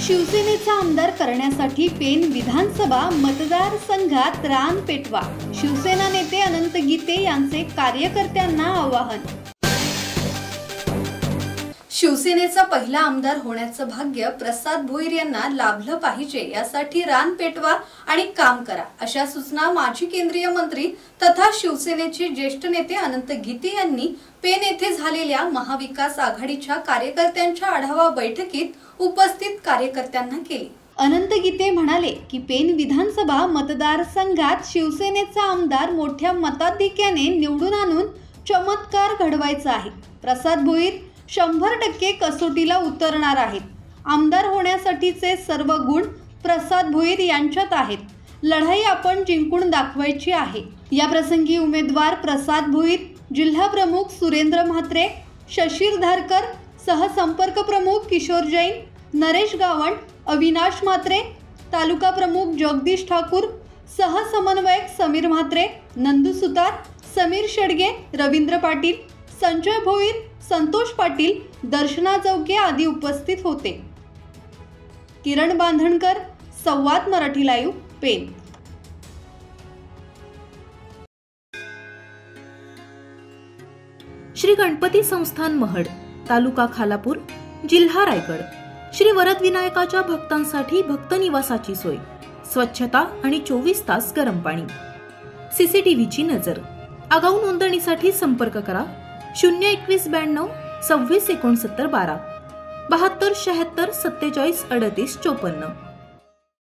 शिवसेनेचा आमदार करण्यासाठी पेन विधानसभा मतदारसंघात रान पेटवा. शिवसेना नेते अनंत गीते यांचे कार्यकर्त्यांना आवाहन. शिवसेनेचा पहिला आमदार होण्याचं भाग्य प्रसाद भोईर यांना लाभलं पाहिजे, यासाठी रान पेटवा आणि काम करा, अशा सूचना माजी केंद्रीय मंत्री तथा शिवसेनेचे ज्येष्ठ नेते अनंत गीते यांनी पेन येथे झालेल्या महाविकास आघाडीच्या कार्यकर्त्यांच्या आढावा बैठकीत उपस्थित कार्यकर्त्यांना केली. अनंत गीते म्हणाले की पेन विधानसभा मतदारसंघात शिवसेनेचा आमदार मोठ्या मताधिक्याने निवडून आणून चमत्कार घडवायचा आहे. प्रसाद भोईर 100% कसोटीला उतरणार आहेत. आमदार होण्यासाठीचे सर्व गुण प्रसाद भोईर यांच्यात आहेत. लढाई आपण जिंकून दाखवायची आहे. या प्रसंगी उमेदवार प्रसाद भोईर, जिल्हा प्रमुख सुरेंद्र म्हात्रे, शशीर धारकर, सहसंपर्क प्रमुख किशोर जैन, नरेश गावंड, अविनाश म्हात्रे, तालुका प्रमुख जगदीश ठाकूर, सहसमन्वयक समीर म्हात्रे, नंदू सुतार, समीर शेडगे, रवींद्र पाटील, संजय भोईर, संतोष पाटील, दर्शना चौके आदी उपस्थित होते. किरण बांधणकर, संवाद मराठी लाईव्ह, पेन. श्री गणपती संस्थान महड, तालुका खालापूर, जिल्हा रायगड. श्री वरद विनायकाच्या भक्तांसाठी भक्त निवासाची सोय, स्वच्छता आणि 24 तास गरम पाणी. सीसीटीव्हीची नजर. आगाऊ नोंदणीसाठी संपर्क करा 02192 26 69 12 72 76 47 38 54.